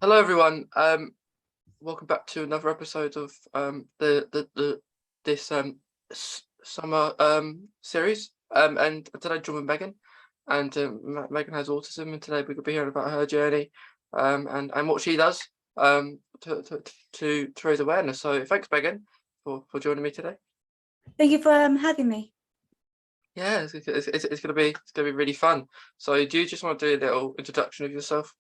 Hello everyone. Welcome back to another episode of the this summer series. And today I'm with Megan, and Megan has autism, and today we're gonna be hearing about her journey, and what she does to raise awareness. So thanks, Megan, for joining me today. Thank you for having me. Yeah, it's gonna be really fun. So do you just want to do a little introduction of yourself?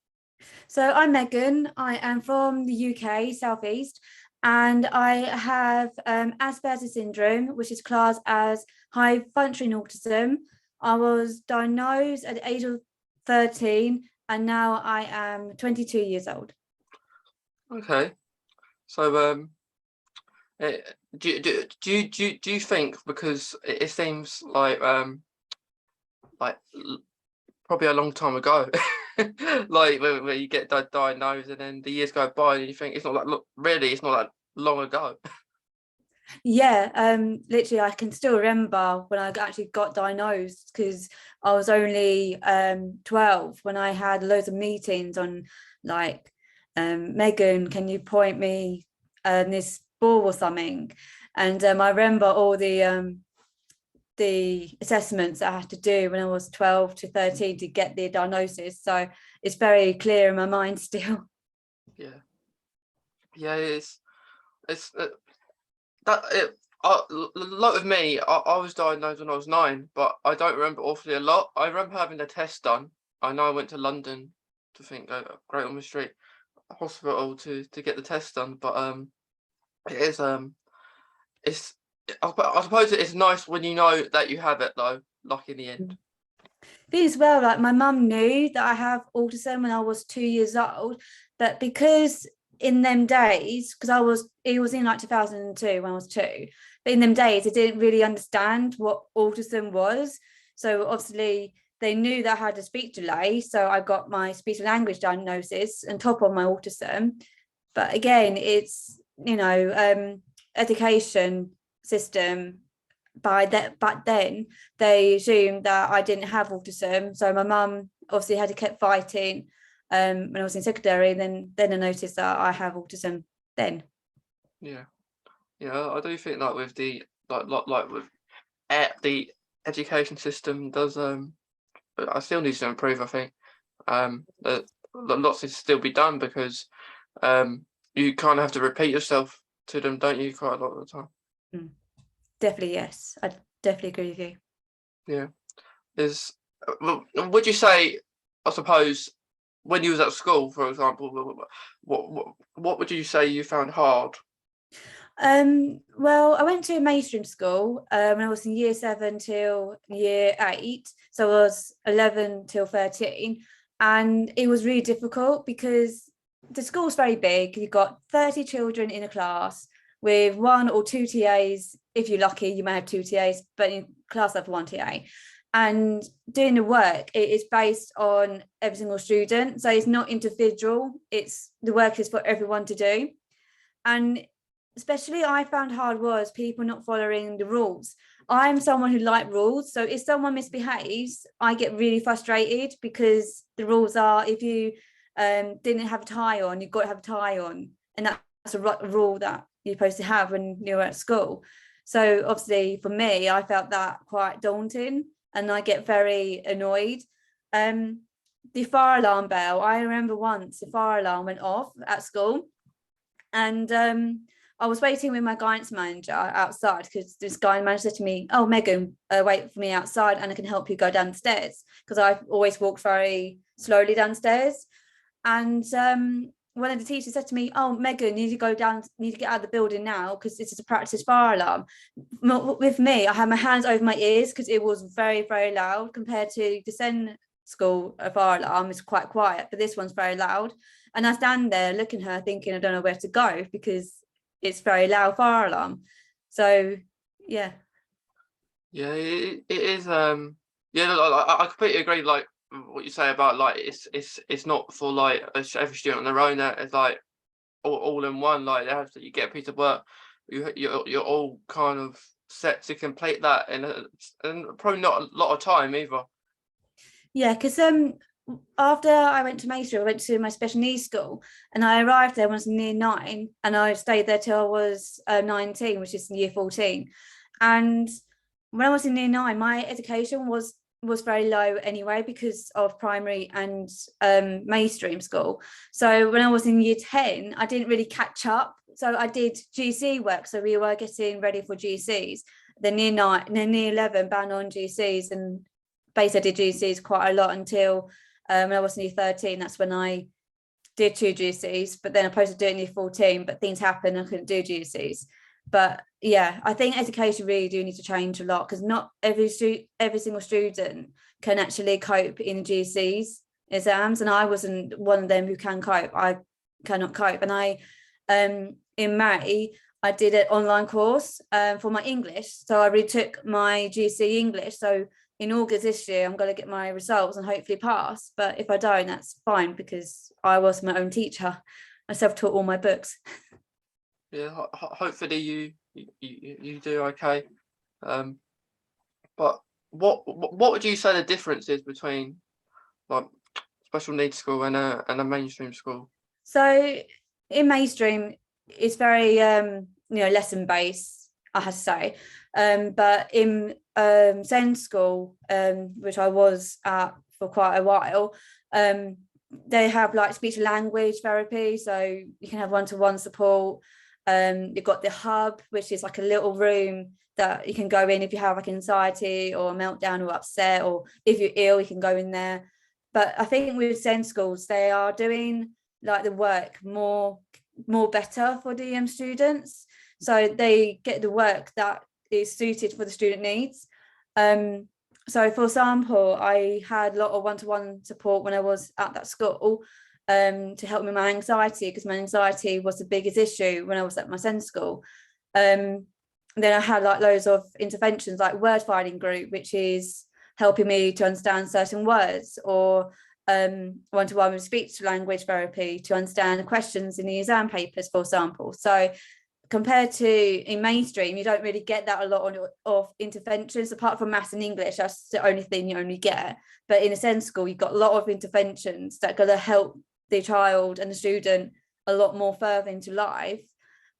So I'm Megan. I am from the UK, Southeast, and I have Asperger's syndrome, which is classed as high functioning autism. I was diagnosed at the age of 13, and now I am 22 years old. Okay. So do you think, because it seems like probably a long time ago, like where you get diagnosed and then the years go by and you think it's not that really it's not that long ago. Yeah, literally, I can still remember when I actually got diagnosed because I was only 12 when I had loads of meetings on like, Megan, can you point me this ball or something? And I remember all the assessments that I had to do when I was 12 to 13 to get the diagnosis. So it's very clear in my mind still. Yeah, it's that it. Like with me, I was diagnosed when I was 9, but I don't remember awfully a lot. I remember having a test done. I know I went to London to Great Ormond Street Hospital to get the test done, but it is it's I suppose it's nice when you know that you have it though, like in the end. Me as well, like my mum knew that I have autism when I was 2 years old, but because in them days, because it was in like 2002 when I was two, but in them days I didn't really understand what autism was. So obviously they knew that I had a speech delay, so I got my speech and language diagnosis on top of my autism. But again, it's, education system by that back then they assumed that I didn't have autism. So my mum obviously had to keep fighting when I was in secondary. Then I noticed that I have autism then. Yeah, yeah, I do think like with the like with the education system does but I still needs to improve. I think that lots needs to still be done because you kind of have to repeat yourself to them, don't you, quite a lot of the time. Definitely, yes, I definitely agree with you. Yeah. Is would you say, I suppose, when you was at school, for example, what would you say you found hard? Well, I went to a mainstream school when I was in year 7 till year 8, so I was 11 till 13, and it was really difficult because the school's very big. You've got 30 children in a class with one or two TAs. If you're lucky, you may have two TAs, but in class I have one TA. And doing the work, it is based on every single student, so it's not individual. It's the work is for everyone to do. And especially I found hard was people not following the rules. I'm someone who like rules, so if someone misbehaves I get really frustrated because the rules are, if you didn't have a tie on, you've got to have a tie on, and that's a rule that you're supposed to have when you're at school. So obviously for me I felt that quite daunting and I get very annoyed. The fire alarm bell, I remember once the fire alarm went off at school, and I was waiting with my guidance manager outside because this guidance manager said to me, "Oh, Megan, wait for me outside and I can help you go down the stairs," because I always walk very slowly downstairs. And one of the teachers said to me, "Oh, Megan, you need to go down, need to get out of the building now because this is a practice fire alarm." With me, I had my hands over my ears because it was very, very loud compared to the Sen school fire alarm is quite quiet, but this one's very loud. And I stand there looking at her thinking I don't know where to go because it's very loud fire alarm. So yeah. Yeah, it is. Yeah, I completely agree. Like what you say about like it's not for like every student on their own. That it's like all in one. Like they have to, you get a piece of work, you're all kind of set to complete that in and probably not a lot of time either. Yeah, because after I went to mainstream, I went to my special needs school, and I arrived there when I was near 9, and I stayed there till I was 19, which is year 14. And when I was in year 9, my education was very low anyway because of primary and mainstream school. So when I was in year 10, I didn't really catch up. So I did GC work. So we were getting ready for GCs. Then year 9, then year 11, ban on GCs, and basically I did GCs quite a lot until when I was in year 13. That's when I did 2 GCs, but then I supposed to do it in year 14, but things happened, I couldn't do GCs. But yeah, I think education really do need to change a lot, because not every single student can actually cope in GCs exams, and I wasn't one of them who can cope. I cannot cope. And I in May I did an online course for my English, so I retook my GC English. So in August this year, I'm going to get my results and hopefully pass. But if I don't, that's fine, because I was my own teacher. I self-taught all my books. Yeah, hopefully you do okay. But what would you say the difference is between like special needs school and a mainstream school? So in mainstream, it's very lesson based, I have to say. But in Zen school, which I was at for quite a while, they have like speech and language therapy, so you can have one-to-one support. You've got the hub, which is like a little room that you can go in if you have like anxiety or a meltdown or upset, or if you're ill, you can go in there. But I think with Zen schools, they are doing like the work more better for the students, so they get the work that is suited for the student needs. So for example, I had a lot of one-to-one support when I was at that school, to help me with my anxiety, because my anxiety was the biggest issue when I was at my Zen school. Then I had like loads of interventions, like word finding group, which is helping me to understand certain words, or one-to-one with speech language therapy to understand the questions in the exam papers, for example. So compared to in mainstream, you don't really get that a lot of interventions, apart from maths and English. That's the only thing you only get. But in a Zen school, you've got a lot of interventions that are going to help the child and the student a lot more further into life.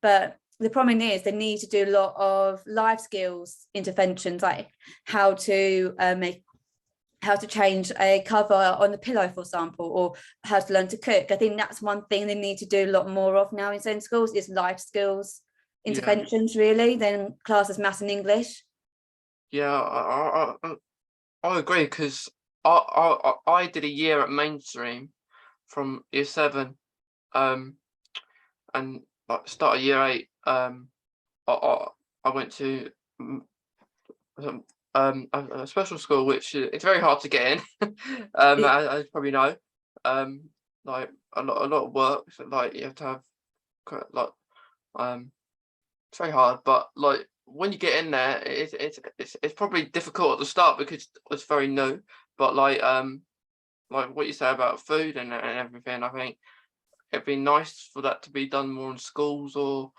But the problem is they need to do a lot of life skills interventions, like how to change a cover on the pillow, for example, or how to learn to cook. I think that's one thing they need to do a lot more of now in Zen schools, is life skills interventions, really, than classes maths and English. Yeah, I agree, because I did a year at mainstream from year 7, and like start of year 8, I went to a special school, which it's very hard to get in, as you probably know. Like a lot of work, so like you have to have like it's very hard, but like when you get in there, it's probably difficult at the start because it's very new. But like what you say about food and everything, I think it'd be nice for that to be done more in schools, or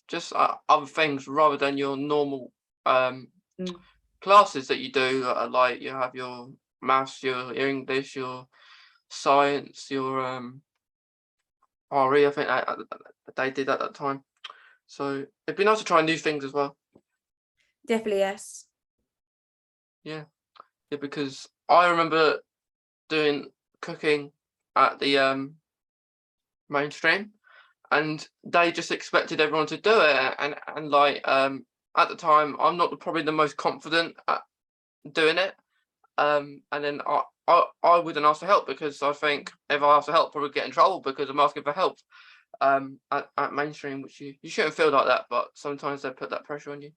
just other things rather than your normal classes that you do. Like you have your maths, your English, your science, your RE. I think they did at that time. So it'd be nice to try new things as well. Definitely, yes. Yeah, because I remember doing cooking at the mainstream, and they just expected everyone to do it, and like at the time I'm not probably the most confident at doing it, and then I wouldn't ask for help, because I think if I ask for help, I'll probably get in trouble because I'm asking for help. At mainstream, which you shouldn't feel like that, but sometimes they put that pressure on you.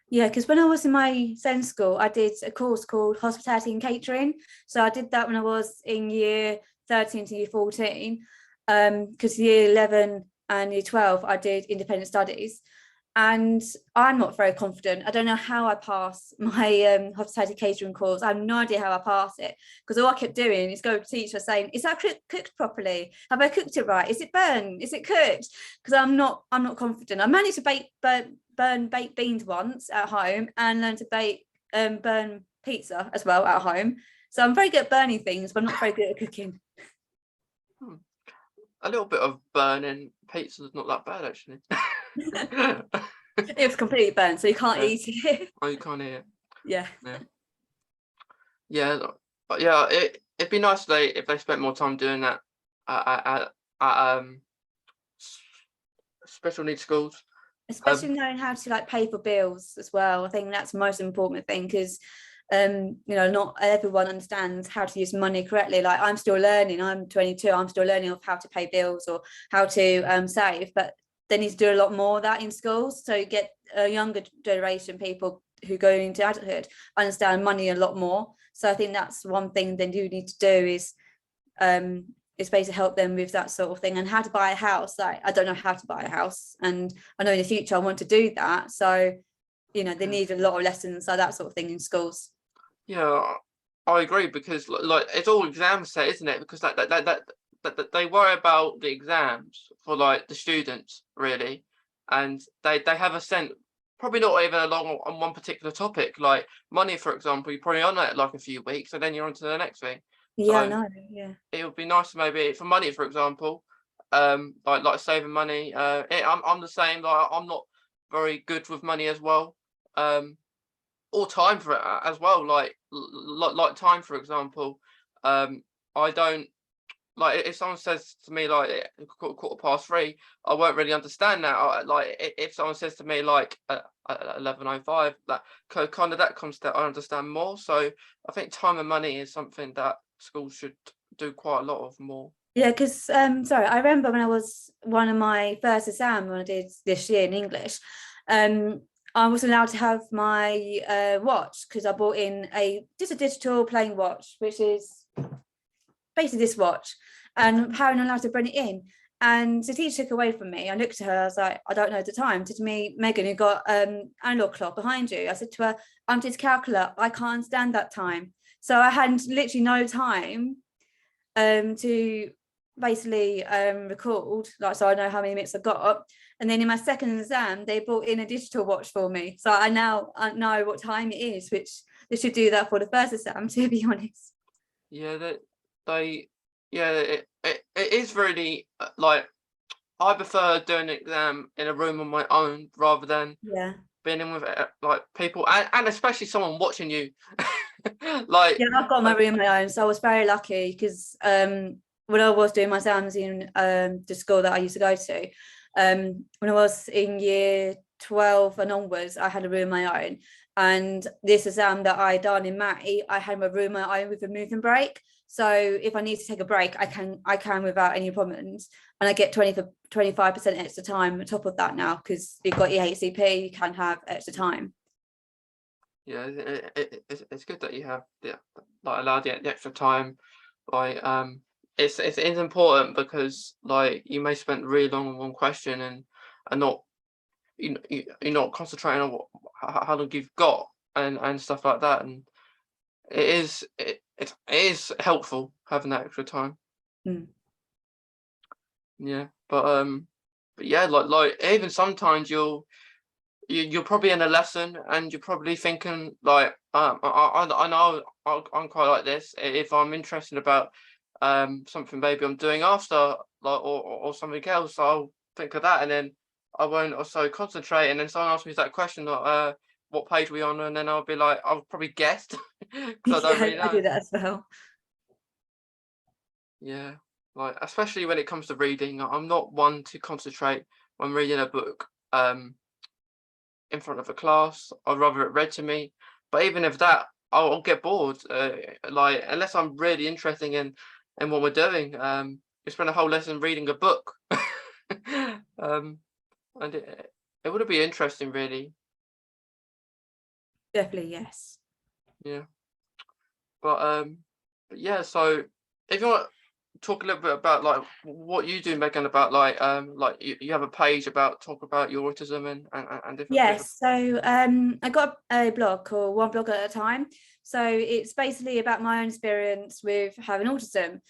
Yeah, because when I was in my Zen school, I did a course called Hospitality and Catering. So I did that when I was in year 13 to year 14, because year 11 and year 12, I did independent studies. And I'm not very confident. I don't know how I pass my hospitality catering course. I have no idea how I pass it, because all I kept doing is go to teacher saying, "Is that cooked properly? Have I cooked it right? Is it burned? Is it cooked?" Because I'm not confident. I managed to burn baked beans once at home, and learn to burn pizza as well at home. So I'm very good at burning things, but I'm not very good at cooking. A little bit of burning pizza is not that bad, actually. It was completely burnt, so you can't Yeah. eat it. Oh, you can't hear it. Yeah. Yeah, but yeah, it'd be nice if they spent more time doing that at special needs schools. Especially knowing how to like pay for bills as well. I think that's the most important thing, because not everyone understands how to use money correctly. Like, I'm still learning. I'm 22. I'm still learning of how to pay bills or how to save. But they need to do a lot more of that in schools, so you get a younger generation, people who go into adulthood, understand money a lot more. So I think that's one thing they do need to do is basically help them with that sort of thing, and how to buy a house. Like, I don't know how to buy a house, and I know in the future I want to do that. So they need a lot of lessons like that sort of thing in schools. Yeah, I agree, because like it's all exam set, isn't it? Because that they worry about the exams for like the students, really, and they have a sense, probably not even along on one particular topic. Like money, for example, you're probably on that like a few weeks, and then you're on to the next thing. Yeah, I So know. Yeah. it would be nice maybe for money, for example, like saving money. I'm the same. Like, I'm not very good with money as well. Or time for it as well. Like time, for example. I don't like, if someone says to me like quarter past 3, I won't really understand that. Like if someone says to me like 11:05, that kind of that comes that I understand more. So I think time and money is something that schools should do quite a lot of more. Yeah, because sorry, I remember when I was one of my first exam when I did this year in English, I wasn't allowed to have my watch, because I bought in just a digital playing watch, which is basically this watch, and how am I allowed to bring it in? And the teacher took it away from me. I looked at her, I was like, I don't know the time. Said to me, Megan, you got analog clock behind you. I said to her, I'm dyscalculic, I can't stand that time. So I had literally no time to basically record, like, so I know how many minutes I got. And then in my second exam, they brought in a digital watch for me, so I know what time it is, which they should do that for the first exam, to be honest. Yeah, it is really like, I prefer doing an exam in a room on my own rather than being in with like people, and especially someone watching you. Like, yeah, I've got my room on my own, so I was very lucky, because when I was doing my exams in the school that I used to go to, when I was in year 12 and onwards, I had a room on my own. And this exam that I done in May, I had my room on my own with a moving break. So if I need to take a break, I can without any problems. And I get 25% extra time on top of that now, because you've got EHCP, you can have extra time. Yeah, it's good that you have like allowed the extra time. Like it's important, because like you may spend really long on one question and not you're not concentrating on how long you've got and stuff like that. And it is helpful having that extra time. Yeah, but yeah, like even sometimes you're probably in a lesson and you're probably thinking like, I know I'm quite like this. If I'm interested about something maybe I'm doing after, like, or something else, I'll think of that, and then I won't also concentrate. And then someone asks me that question, like, what page we on, and then I'll be like, I've probably guessed because I don't really I do know. that as well. Yeah, like especially when it comes to reading, I'm not one to concentrate when reading a book in front of a class. I'd rather it read to me. But even if that, I'll get bored. Like, unless I'm really interested in what we're doing. We spend a whole lesson reading a book. And it would be interesting, really. Definitely, yes. Yeah. But yeah. So if you want to talk a little bit about like what you do, Megan, about like you have a page about talk about your autism and different things. Yes, so I got a blog called One Blog at a Time. So it's basically about my own experience with having autism.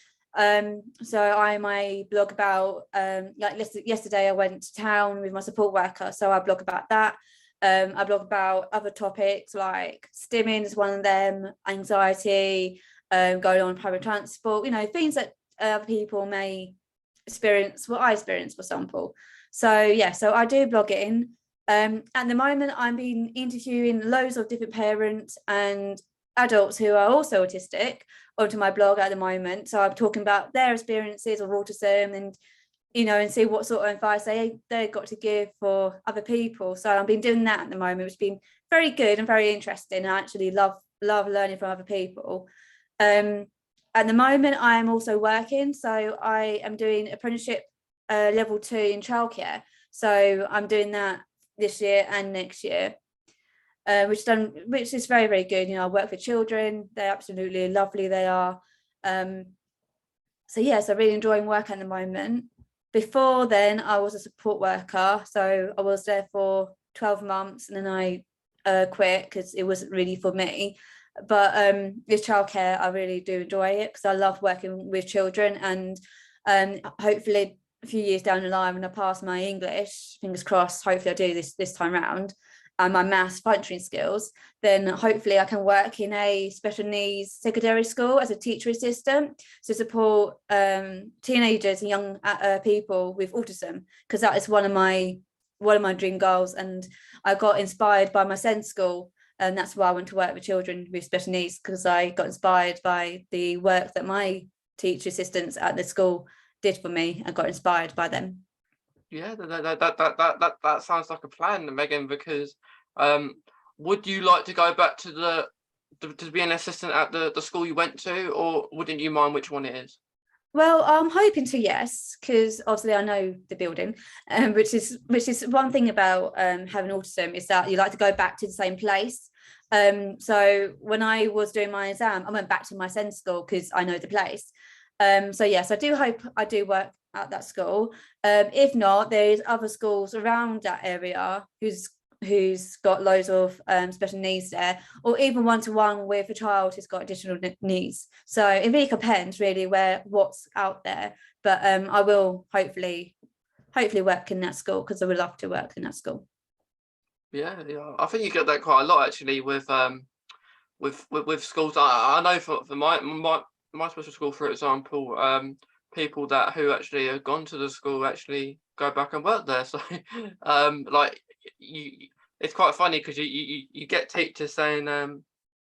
So I blog about like yesterday I went to town with my support worker, so I blog about that. I blog about other topics like stimming is one of them, anxiety, going on public transport, things that other people may experience, what I experienced, for example. So yeah, so I do blogging. At the moment, I've been interviewing loads of different parents and adults who are also autistic onto my blog at the moment. So I'm talking about their experiences of autism and and see what sort of advice they got to give for other people. So I've been doing that at the moment, which has been very good and very interesting. I actually love learning from other people. At the moment, I am also working, so I am doing apprenticeship level 2 in childcare. So I'm doing that this year and next year, which is very, very good. I work with children; they're absolutely lovely. They are. So yes, I'm really enjoying work at the moment. Before then, I was a support worker, so I was there for 12 months, and then I quit because it wasn't really for me. But with childcare, I really do enjoy it because I love working with children, and hopefully a few years down the line, when I pass my English, fingers crossed, hopefully I do this time round, and my maths functioning skills, then hopefully I can work in a special needs secondary school as a teacher assistant to support teenagers and young people with autism, because that is one of my dream goals. And I got inspired by my SEND school, and that's why I went to work with children with special needs, because I got inspired by the work that my teacher assistants at the school did for me. I got inspired by them. Yeah, that sounds like a plan, Megan, because would you like to go back to to be an assistant at the school you went to, or wouldn't you mind which one it is? Well, I'm hoping to, yes, because obviously I know the building, which is one thing about having autism, is that you like to go back to the same place. So when I was doing my exam, I went back to my SEND school because I know the place. So yes, I do hope I do work at that school. If not, there's other schools around that area who's got loads of special needs there, or even one-to-one with a child who's got additional needs. So it really depends really what's out there. But I will hopefully work in that school, because I would love to work in that school. Yeah, I think you get that quite a lot actually with schools. I know for my special school, for example, people who actually have gone to the school actually go back and work there. So like it's quite funny because you get teachers saying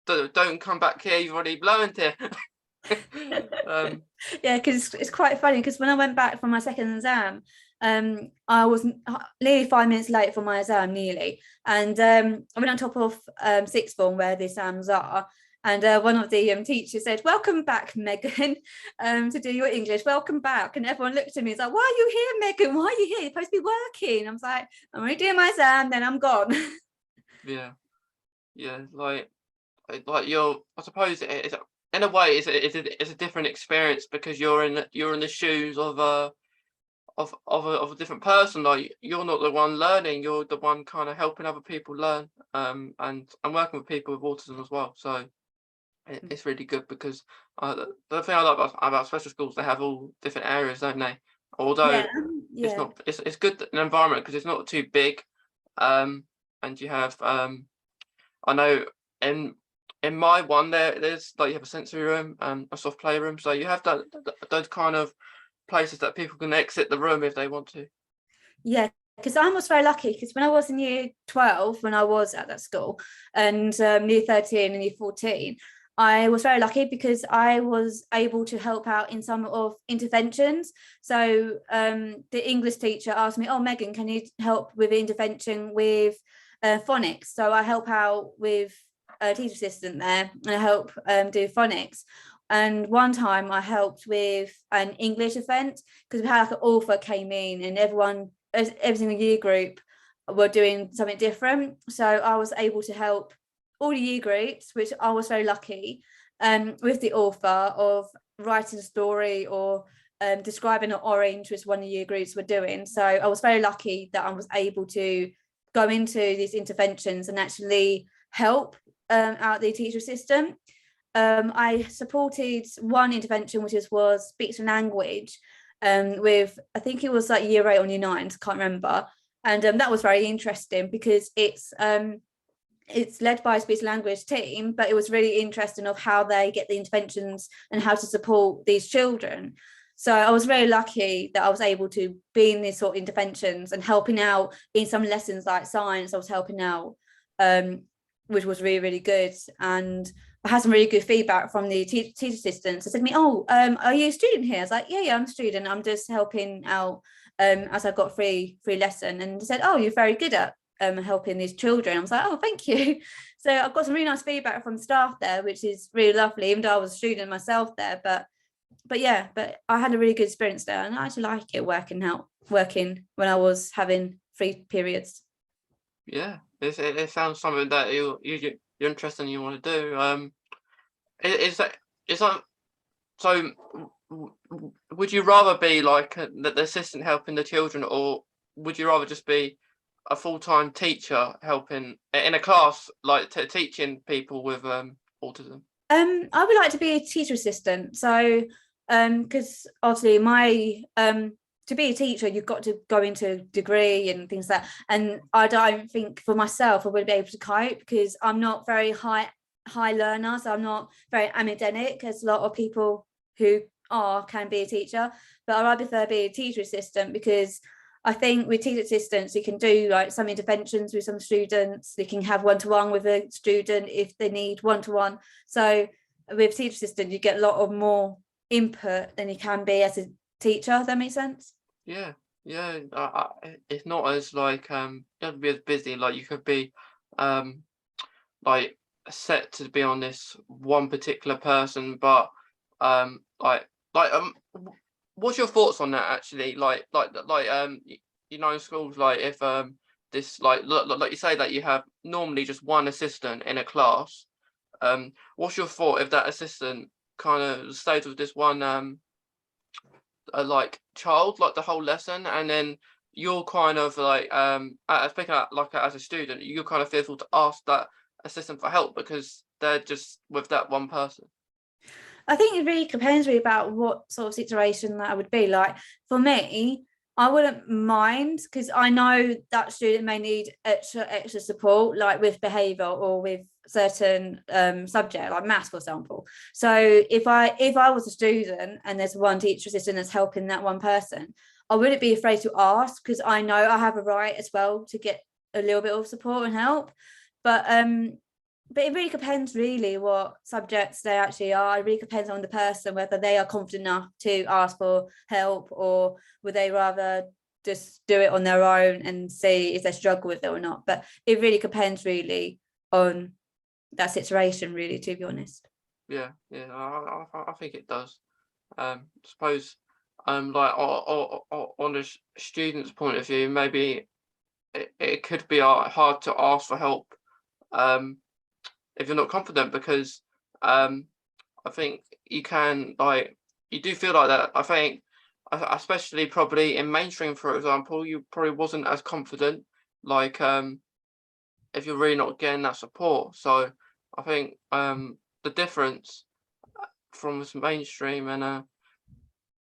don't come back here, you've already learned here. Yeah, because it's quite funny, because when I went back for my second exam, I was nearly 5 minutes late for my exam, nearly, and I went on top of sixth form where the exams are, and one of the teachers said, "Welcome back, Megan, to do your English. Welcome back." And everyone looked at me, it's like, "Why are you here, Megan? Why are you here? You're supposed to be working." I was like, "I'm only doing my exam, then I'm gone." Yeah, like you're. I suppose it's in a way it's a different experience, because you're in the shoes of a different person. Like, you're not the one learning, you're the one kind of helping other people learn, and working with people with autism as well. So it's really good, because the thing I like about special schools, they have all different areas, don't they? Although it's not, it's good an environment because it's not too big, and you have I know in my one there's like, you have a sensory room and a soft play room, so you have those kind of places that people can exit the room if they want to. Yeah, because I was very lucky, because when I was in year 12, when I was at that school, and year 13 and year 14, I was very lucky because I was able to help out in some of interventions. So the English teacher asked me, "Oh, Megan, can you help with intervention with phonics?" So I help out with a teacher assistant there, and I help do phonics. And one time I helped with an English event, because we had like an author came in, and every single year group were doing something different. So I was able to help all the year groups, which I was very lucky, with the author of writing a story or describing an orange, which one of the year groups were doing. So I was very lucky that I was able to go into these interventions and actually help out the teacher assistant. I supported one intervention, which was speech and language, with, I think it was like year 8 or year 9, I can't remember. And that was very interesting, because it's it's led by a speech language team, but it was really interesting of how they get the interventions and how to support these children. So I was very lucky that I was able to be in these sort of interventions and helping out in some lessons like science. I was helping out, which was really, really good. And I had some really good feedback from the teacher assistants. They said to me, "Oh, are you a student here?" I was like, yeah, I'm a student. I'm just helping out as I got free lesson." And they said, "Oh, you're very good at helping these children." I was like, "Oh, thank you." So I've got some really nice feedback from staff there, which is really lovely, even though I was a student myself there. But yeah, but I had a really good experience there, and I actually like it working when I was having free periods. Yeah, it sounds something that you're interested in, you want to do. Is that so? Would you rather be like the assistant helping the children, or would you rather just be a full-time teacher helping in a class, like teaching people with autism? I would like to be a teacher assistant. So, because obviously my to be a teacher, you've got to go into a degree and things like that. And I don't think for myself I would be able to cope because I'm not very high learner, so I'm not very academic as a lot of people who can be a teacher. But I'd prefer be a teacher assistant because I think with teacher assistants, you can do like some interventions with some students. They can have one-to-one with a student if they need one-to-one. So with teacher assistant, you get a lot of more input than you can be as a teacher. If that makes sense? Yeah, yeah. It's not as like you don't have to be as busy. Like you could be like set to be on this one particular person, but like what's your thoughts on that actually? In schools, like if this like you say that you have normally just one assistant in a class. What's your thought if that assistant kind of stays with this one like child like the whole lesson, and then you're kind of like speaking like as a student, you're kind of fearful to ask that assistant for help because they're just with that one person? I think it really depends really about what sort of situation that would be. Like for me, I wouldn't mind because I know that student may need extra support, like with behaviour or with certain subject, like maths, for example. So if I was a student and there's one teacher assistant that's helping that one person, I wouldn't be afraid to ask because I know I have a right as well to get a little bit of support and help. But it really depends really what subjects they actually are. It really depends on the person, whether they are confident enough to ask for help or would they rather just do it on their own and see if they struggle with it or not. But it really depends really on that situation really, to be honest. Yeah, yeah, I think it does. Suppose like on the student's point of view, maybe it could be hard to ask for help if you're not confident, because I think you can like you do feel like that. I think especially probably in mainstream, for example, you probably wasn't as confident like if you're really not getting that support. So I think the difference from this mainstream and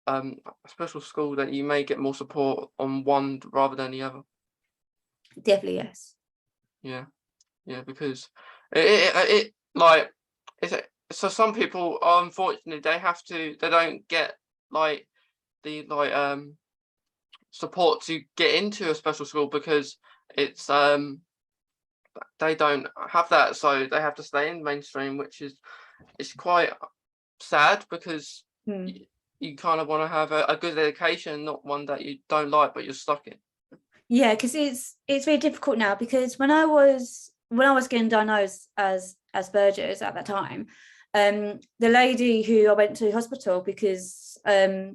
a special school, that you may get more support on one rather than the other. Definitely, yes. Yeah, yeah, because it like it's so some people unfortunately they don't get like the support to get into a special school because it's they don't have that, so they have to stay in mainstream, which is it's quite sad because you kind of want to have a good education, not one that you don't like but you're stuck in. Yeah, because it's really difficult now because when I was getting diagnosed as Asperger's at that time, the lady who I went to hospital because I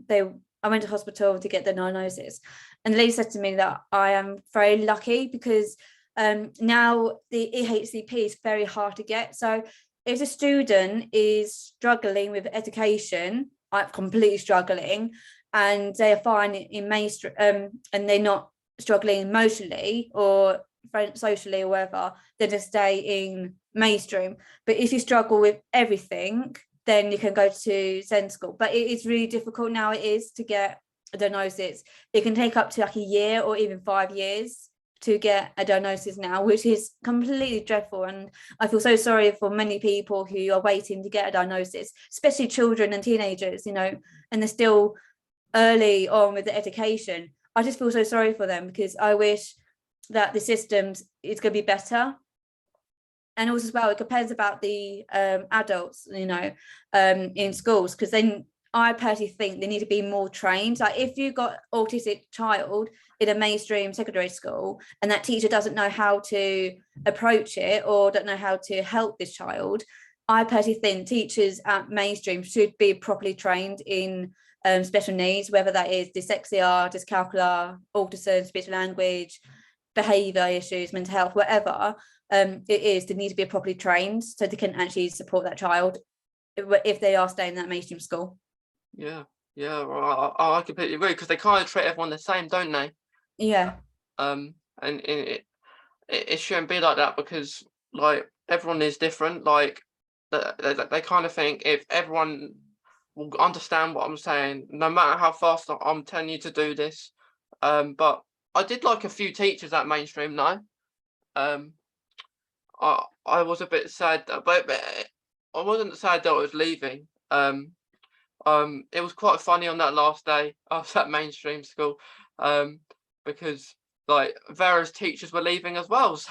went to hospital to get the diagnosis, and the lady said to me that I am very lucky because now the EHCP is very hard to get. So if a student is struggling with education, like completely struggling, and they are fine in mainstream, and they're not struggling emotionally or socially or whatever, then just stay in mainstream. But if you struggle with everything, then you can go to SEND school. But it is really difficult now. It is to get a diagnosis. It can take up to like a year or even 5 years to get a diagnosis now, which is completely dreadful. And I feel so sorry for many people who are waiting to get a diagnosis, especially children and teenagers, you know, and they're still early on with the education. I just feel so sorry for them, because I wish that the systems is going to be better. And also as well, it depends about the adults, you know, in schools, because then I personally think they need to be more trained. Like if you've got autistic child in a mainstream secondary school and that teacher doesn't know how to approach it or don't know how to help this child, I personally think teachers at mainstream should be properly trained in special needs, whether that is dyslexia, dyscalculia, autism, speech and language, behaviour issues, mental health, whatever it is. They need to be properly trained so they can actually support that child if they are staying in that mainstream school. Yeah, well, I completely agree, because they kind of treat everyone the same, don't they? Yeah. And it shouldn't be like that, because like everyone is different. Like they kind of think if everyone will understand what I'm saying, no matter how fast I'm telling you to do this. But I did like a few teachers at mainstream now. I was a bit sad, but I wasn't sad that I was leaving. It was quite funny on that last day I was at mainstream school, because like various teachers were leaving as well. So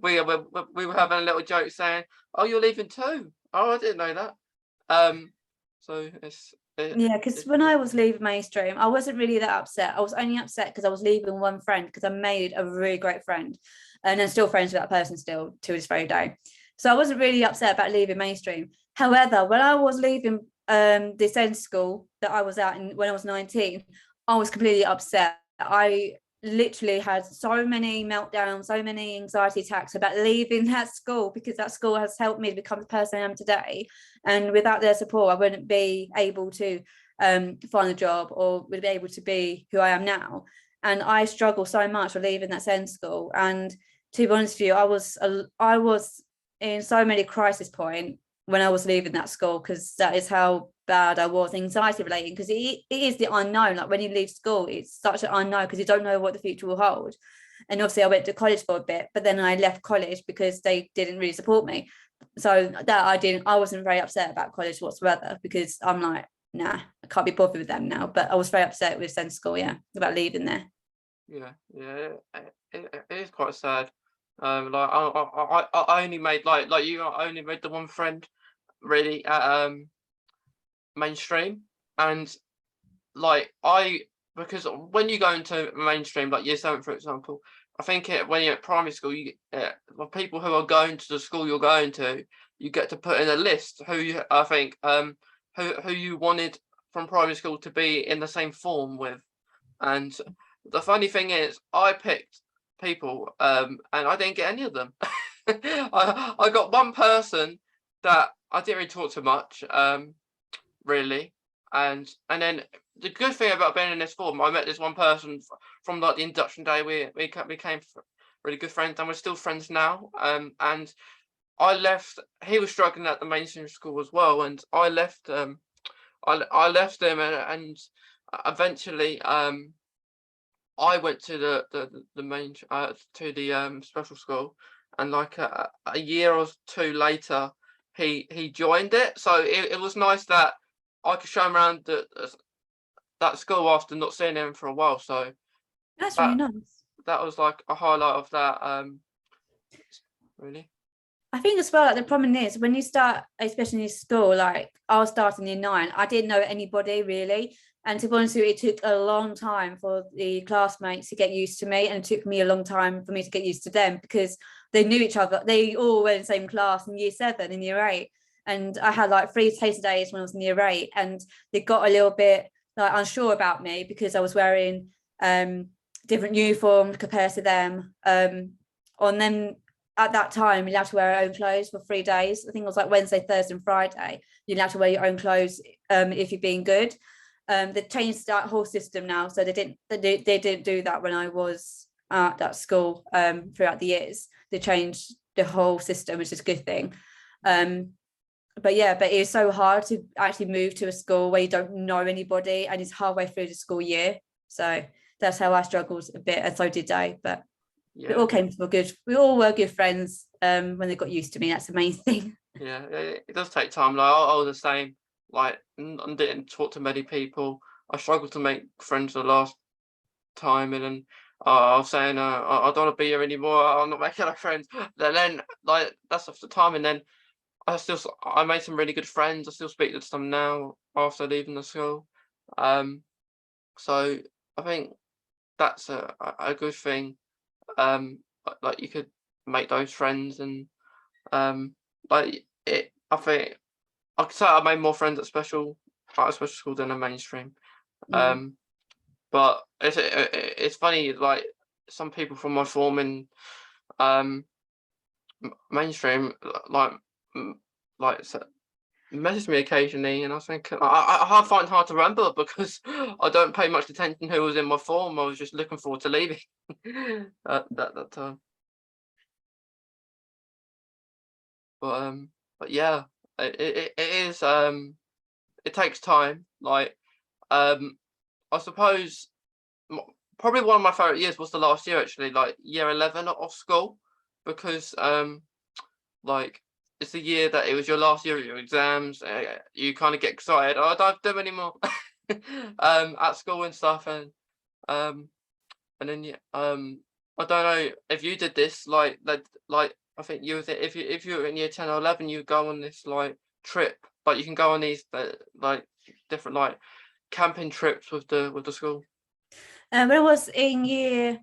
we were having a little joke saying, "Oh, you're leaving too? Oh, I didn't know that." So Yeah, because when I was leaving mainstream, I wasn't really that upset. I was only upset because I was leaving one friend, because I made a really great friend, and I'm still friends with that person still to this very day. So I wasn't really upset about leaving mainstream. However, when I was leaving this end school that I was at when I was 19, I was completely upset. I literally had so many meltdowns, so many anxiety attacks about leaving that school, because that school has helped me to become the person I am today. And without their support, I wouldn't be able to find a job or would be able to be who I am now. And I struggle so much with leaving that SEND school. And to be honest with you, I was in so many crisis point when I was leaving that school, because that is how bad I was, anxiety relating, because it is the unknown. Like when you leave school, it's such an unknown, because you don't know what the future will hold. And obviously I went to college for a bit, but then I left college because they didn't really support me. So that I wasn't very upset about college whatsoever, because I'm like, nah, I can't be bothered with them now. But I was very upset with SEND school, yeah, about leaving there. Yeah, it is quite sad. Like I only made like you, I only made the one friend really at mainstream. And like because when you go into mainstream, like year 7 for example, I think when you're at primary school, you well, people who are going to the school you're going to, you get to put in a list who who you wanted from primary school to be in the same form with. And the funny thing is, I picked people and I didn't get any of them. I got one person that I didn't really talk to much, really. And then the good thing about being in this form, I met this one person from like the induction day. We became really good friends, and we're still friends now. And I left. He was struggling at the mainstream school as well, and I left. I left him, and eventually, I went to the main to the special school, and like a year or two later, he joined it. So it was nice that I could show him around that school after not seeing him for a while. So That's really nice. that was like a highlight of that. Really. I think as well, like the problem is when you start, especially in school, like I was starting in 9, I didn't know anybody really. And to be honest with you, it took a long time for the classmates to get used to me, and it took me a long time for me to get used to them, because they knew each other. They all were in the same class in year 7 and year 8. And I had like 3 taster days when I was in year 8, and they got a little bit like unsure about me because I was wearing different uniforms compared to them. On them at that time, you had to wear our own clothes for 3 days. I think it was like Wednesday, Thursday, and Friday. You had to wear your own clothes if you're being good. They changed that whole system now, so they didn't do that when I was at that school throughout the years. They changed the whole system, which is a good thing. But it's so hard to actually move to a school where you don't know anybody, and it's halfway through the school year. So that's how I struggled a bit, and so did they. But We all came to a good. We all were good friends. When they got used to me, that's the main thing. Yeah, it does take time. Like I was the same. Like I didn't talk to many people. I struggled to make friends the last time, and then I was saying, I don't want to be here anymore. I'm not making any friends. Then like that's after time, and then I made some really good friends. I still speak to some now after leaving the school. So I think that's a good thing. Like you could make those friends, and like it. I think I could say I made more friends at special school than a mainstream. Mm. But it's funny, like some people from my form in mainstream, like mm, like message me occasionally, and I think I find it hard to remember because I don't pay much attention who was in my form. I was just looking forward to leaving that time. But but yeah, it is it takes time. Like I suppose probably one of my favorite years was the last year actually, like year 11 of school, because like it's the year that it was your last year of your exams. You kind of get excited. Oh, I don't have to do anymore at school and stuff, um and then yeah, I don't know if you did this like I think you was if you were in year 10 or 11, you go on this like trip, but you can go on these like different like camping trips with the school. When I was in year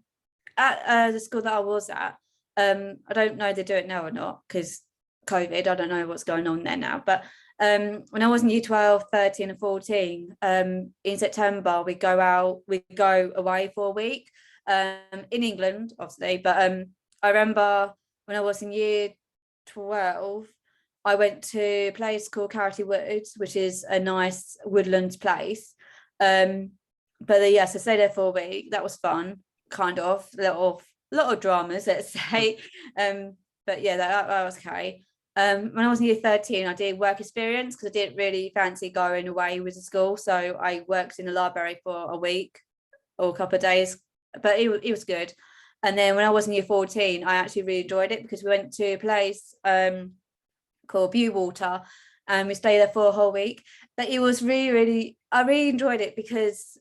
at the school that I was at, I don't know if they do it now or not because COVID. I don't know what's going on there now. But when I was in year 12, 13 and 14, in September we go away for a week in England, obviously. But I remember when I was in year 12, I went to a place called Carity Woods, which is a nice woodland place. But yes, I stayed there for a week. That was fun, kind of. A lot of dramas, let's say. But yeah, that was okay. When I was in year 13, I did work experience because I didn't really fancy going away with the school. So I worked in the library for a week or a couple of days, but it was good. And then when I was in year 14, I actually really enjoyed it because we went to a place called Viewwater and we stayed there for a whole week. But it was I really enjoyed it because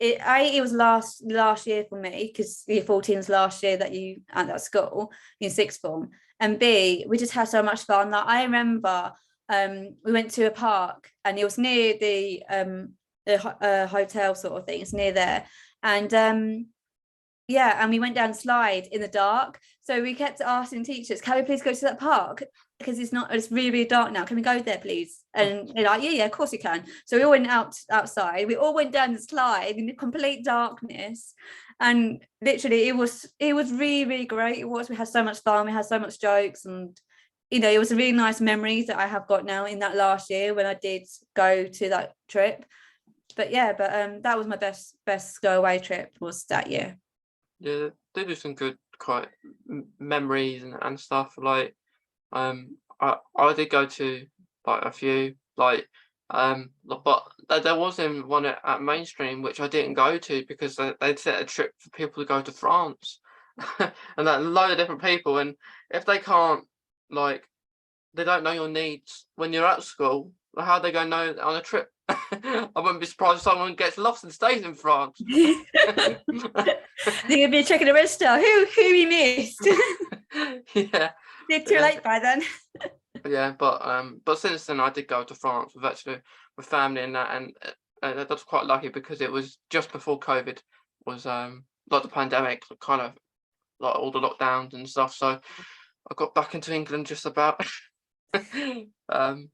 it was last year for me because year 14 is last year that you at that school in sixth form, and B, we just had so much fun. Like I remember we went to a park and it was near the hotel sort of thing. It's near there, and yeah, and we went down a slide in the dark. So we kept asking teachers, can we please go to that park? Because it's really, really dark now. Can we go there, please? And they're like, yeah, of course you can. So we all went outside. We all went down the slide in complete darkness. And literally it was really, really great. It was, we had so much fun, we had so much jokes, and it was a really nice memories that I have got now in that last year when I did go to that trip. But yeah, that was my best go away trip was that year. Yeah, they do some good quite memories and stuff. Like I did go to like a few but there wasn't one at mainstream which I didn't go to because they'd set a trip for people to go to France and that load of different people, and if they can't like they don't know your needs when you're at school, how are they going to know on a trip? I wouldn't be surprised if someone gets lost and stays in France. They're gonna be checking the register. Who we missed? Yeah. They're too late by then. Yeah, but since then I did go to France with family and that, and that's quite lucky because it was just before COVID was like the pandemic, kind of like all the lockdowns and stuff. So I got back into England just about. um,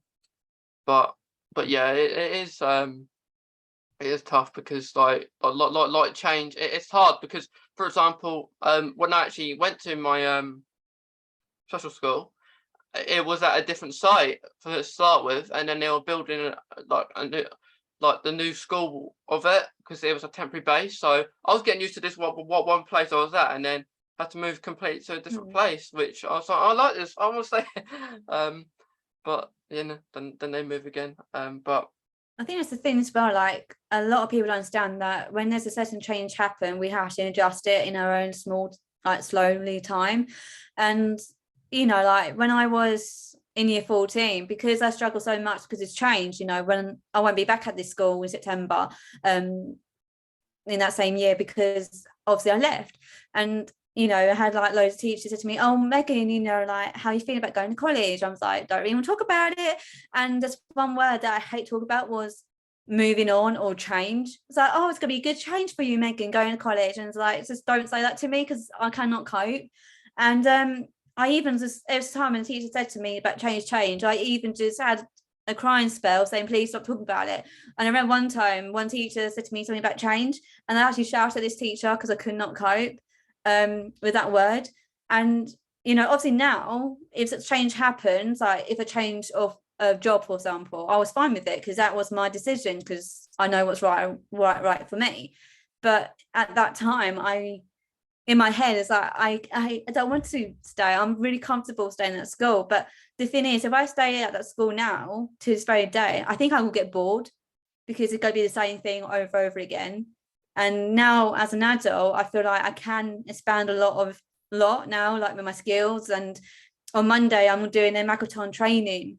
but yeah, it is tough because like change. It's hard because, for example, when I actually went to my special school, it was at a different site for to start with, and then they were building like the new school of it because it was a temporary base. So I was getting used to this one place I was at, and then had to move completely to a different place, which I was like, I like this, I want to stay. But then they move again. But I think that's the thing as well. Like a lot of people don't understand that when there's a certain change happen, we have to adjust it in our own small like slowly time. And like when I was in year 14, because I struggle so much because it's changed, when I won't be back at this school in September, in that same year, because obviously I left. And I had like loads of teachers said to me, "Oh, Megan, like, how are you feeling about going to college?" I was like, "Don't even talk about it." And just one word that I hate to talk about was moving on or change. It's like, "Oh, it's gonna be a good change for you, Megan, going to college." And it's like, just don't say that to me, because I cannot cope. And I even just, every time when the teacher said to me about change, I even just had a crying spell saying, "Please stop talking about it." And I remember one time one teacher said to me something about change, and I actually shouted at this teacher because I could not cope with that word. And obviously now, if such change happens, like if a change of a job, for example, I was fine with it because that was my decision, because I know what's right for me. But at that time, in my head, it's like I don't want to stay. I'm really comfortable staying at school. But the thing is, if I stay at that school now to this very day, I think I will get bored, because it's going to be the same thing over and over again. And now as an adult, I feel like I can expand a lot now, like with my skills. And on Monday, I'm doing a Makaton training,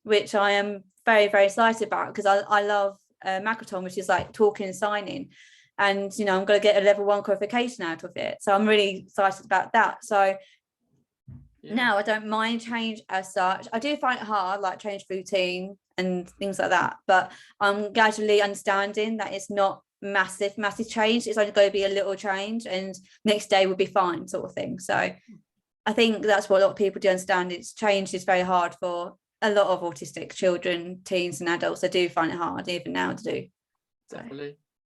which I am very, very excited about, because I love Makaton, which is like talking and signing. And I'm going to get a level 1 qualification out of it, so I'm really excited about that. So now I don't mind change as such. I do find it hard, like change routine and things like that, but I'm gradually understanding that it's not massive change. It's only going to be a little change, and next day will be fine, sort of thing. So I think that's what a lot of people do understand. It's change is very hard for a lot of autistic children, teens and adults. They do find it hard even now to do. So.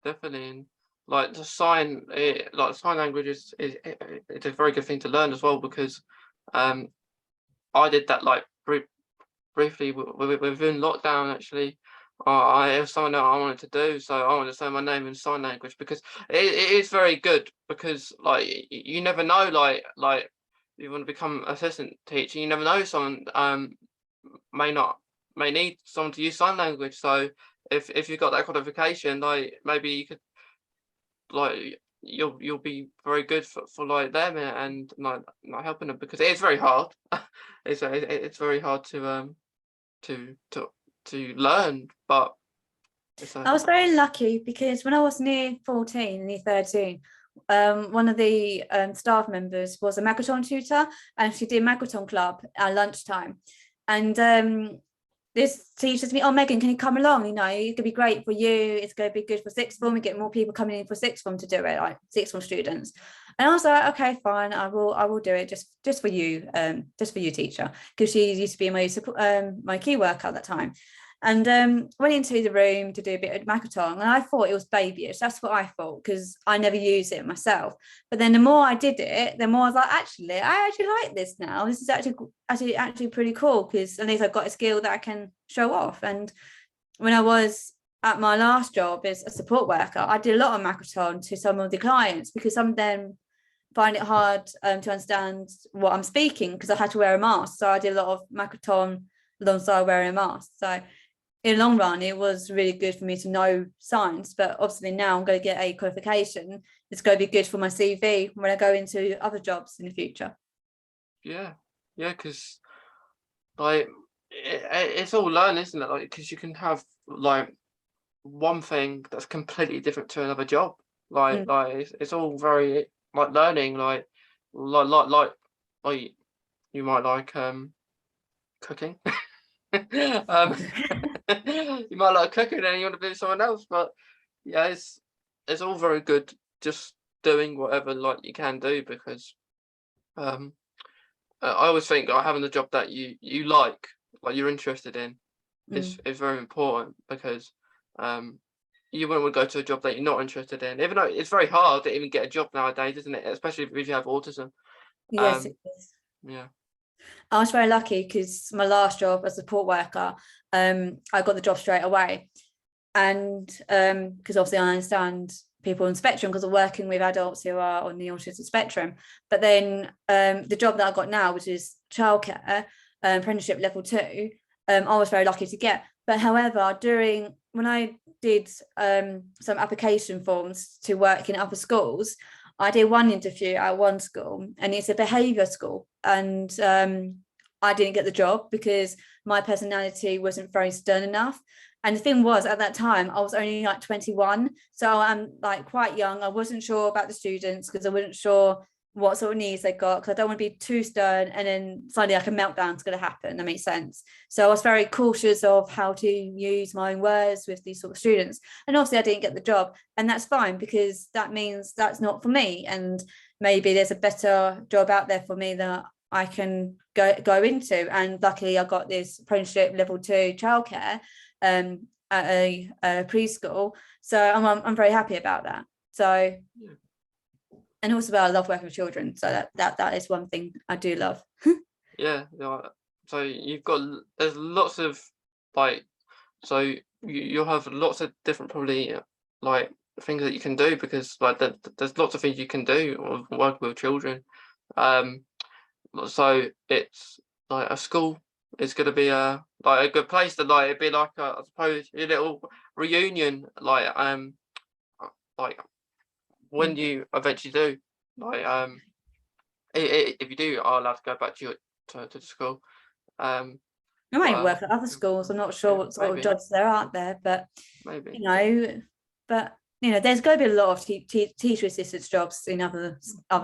Definitely. And like sign language is it's a very good thing to learn as well, because I did that like briefly within lockdown. Actually, it was something that I wanted to do, so I wanted to say my name in sign language, because it is very good, because like you never know, like you want to become assistant teacher, you never know, someone may need someone to use sign language. So if you've got that qualification, like maybe you could, like you'll be very good for like them, and not helping them, because it is very hard. it's very hard to learn, but I was very lucky, because when I was near 14, near 13, one of the staff members was a Makaton tutor, and she did Makaton club at lunchtime. And this teacher said to me, "Oh, Megan, can you come along? It could be great for you. It's going to be good for sixth form. We get more people coming in for sixth form to do it, like sixth form students." And I was like, "Okay, fine. I will do it just for you, teacher," because she used to be my key worker at that time. And went into the room to do a bit of Makaton, and I thought it was babyish. That's what I thought, because I never used it myself. But then the more I did it, the more I was like, I actually like this now. This is actually pretty cool, because at least I've got a skill that I can show off. And when I was at my last job as a support worker, I did a lot of Makaton to some of the clients, because some of them find it hard to understand what I'm speaking, because I had to wear a mask. So I did a lot of Makaton alongside wearing a mask. So in the long run, it was really good for me to know science. But obviously now I'm going to get a qualification. It's going to be good for my CV when I go into other jobs in the future. Yeah, because like it's all learning, isn't it? Like, because you can have like one thing that's completely different to another job. Like it's all very like learning. Like you might like cooking. You might like cooking and you want to be someone else, but yeah, it's all very good just doing whatever like you can do, because I always think having a job that you like you're interested in is very important, because you wouldn't want to go to a job that you're not interested in, even though it's very hard to even get a job nowadays, isn't it? Especially if you have autism. Yes, it is. Yeah. I was very lucky, because my last job as a support worker, I got the job straight away. And because obviously I understand people on the spectrum, because I'm working with adults who are on the autism spectrum. But then the job that I got now, which is childcare, apprenticeship level 2, I was very lucky to get. But however, when I did some application forms to work in other schools, I did one interview at one school, and it's a behaviour school, and I didn't get the job because my personality wasn't very stern enough. And the thing was, at that time, I was only like 21, so I'm like quite young. I wasn't sure about the students because I wasn't sure what sort of needs they got, because I don't want to be too stern and then suddenly like a meltdown's going to happen. That makes sense. So I was very cautious of how to use my own words with these sort of students. And obviously I didn't get the job, and that's fine, because that means that's not for me, and maybe there's a better job out there for me that I can go into. And luckily I got this apprenticeship level 2 childcare at a preschool, so I'm very happy about that. So Yeah. and also I love working with children, so that is one thing I do love. Yeah, so there's lots of like, so you'll have lots of different probably like things that you can do, because like there's lots of things you can do working with children. So it's like a school is going to be a good place to, like, it'd be like I suppose a little reunion, like when you eventually do, like if you do are allowed to go back to the school. I might work at other schools. I'm not sure what sort of jobs there are out there, but maybe, there's going to be a lot of teacher assistants jobs in other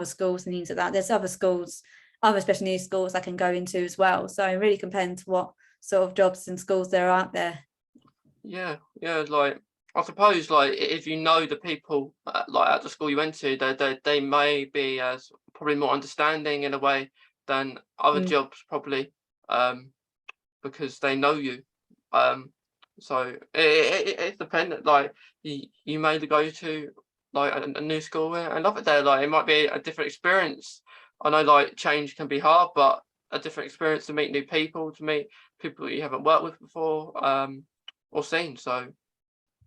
schools and things like that. There's other schools, other special needs schools I can go into as well. So it really depends what sort of jobs and schools there are out there. Yeah, like I suppose, like if you know the people like at the school you went to, they may be as probably more understanding in a way than other jobs probably, because they know you. So it's dependent. Like you may go to like a new school and love it there. Like it might be a different experience. I know like change can be hard, but a different experience to meet new people, to meet people you haven't worked with before, or seen. So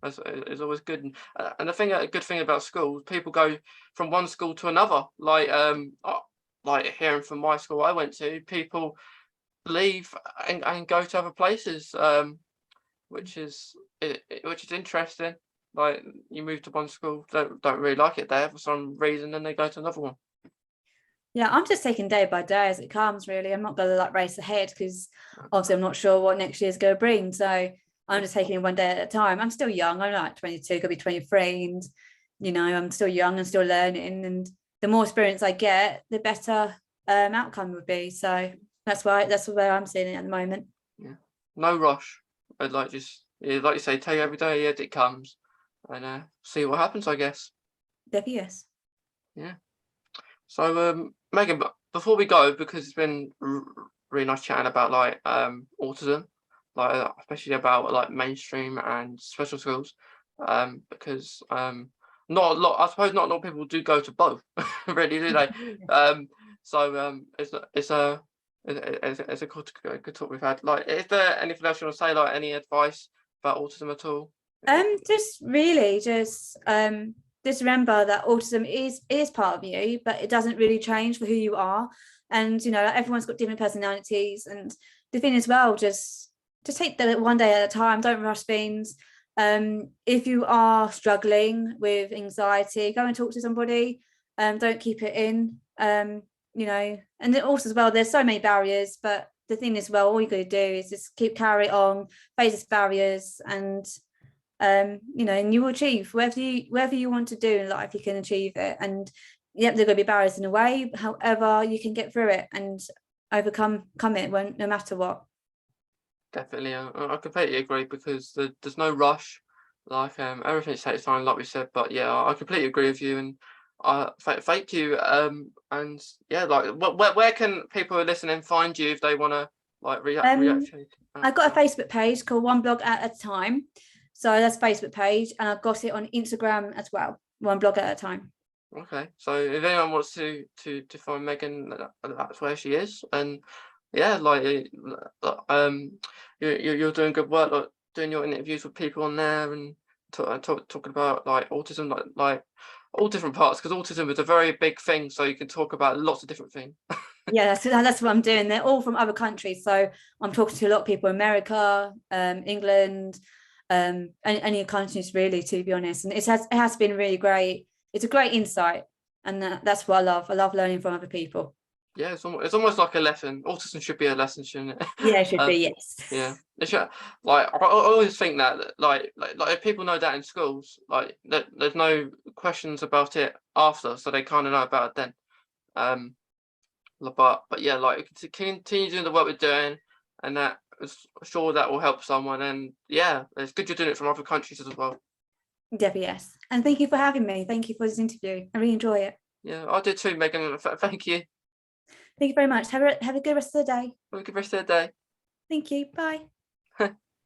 it's always good. And a good thing about schools, people go from one school to another. Like hearing from my school I went to, people leave and go to other places, which is interesting. Like you move to one school, don't really like it there for some reason, and they go to another one. Yeah, I'm just taking day by day as it comes, really. I'm not going to like race ahead, because obviously I'm not sure what next year's going to bring. So I'm just taking it one day at a time. I'm still young. I'm like 22, could be 23, and I'm still young and still learning. And the more experience I get, the better outcome would be. So that's where I'm seeing it at the moment. Yeah, no rush. I'd like like you say, take every day as it comes, and see what happens, I guess. Definitely, yes. Yeah. So Megan, before we go, because it's been really nice chatting about like autism, like especially about like mainstream and special schools, because not a lot, I suppose not a lot of people do go to both, really, do they? So it's a good talk we've had. Like, is there anything else you want to say? Like, any advice about autism at all? Just remember that autism is part of you, but it doesn't really change for who you are. And everyone's got different personalities. And the thing as well, just take that one day at a time. Don't rush things. If you are struggling with anxiety, go and talk to somebody. Don't keep it in. And then also as well, there's so many barriers, but the thing is, well, all you got to do is just carry on, face these barriers, and and you will achieve whatever you want to do in life. You can achieve it, and yep, there are going to be barriers in the way. However, you can get through it and overcome it no matter what. Definitely, I completely agree, because there's no rush. Like everything takes time, like we said. But yeah, I completely agree with you, and thank you. And yeah, like where can people who are listening find you if they want to like react? I've got a Facebook page called One Blog at a Time. So that's a Facebook page, and I've got it on Instagram as well. One blog at a time. Okay, so if anyone wants to find Megan, that's where she is. And yeah, like you're doing good work, like doing your interviews with people on there, and talking about like autism, like all different parts, because autism is a very big thing, so you can talk about lots of different things. Yeah, that's what I'm doing. They're all from other countries, so I'm talking to a lot of people in America, England, any countries really, to be honest. And it has been really great. It's a great insight And that's what I love. I love learning from other people. Yeah, it's almost like a lesson. Autism should be a lesson, shouldn't it? Yeah, it should be, yes. Yeah, it should, like I always think that like if people know that in schools, like there's no questions about it after, so they kind of know about it then. But yeah, like to continue doing the work we're doing, and that is sure that will help someone. And yeah, it's good you're doing it from other countries as well. Debbie, yes. And thank you for having me. Thank you for this interview. I really enjoy it. Yeah, I did too, Megan. Thank you. Thank you very much. Have a good rest of the day. Have a good rest of the day. Thank you. Bye.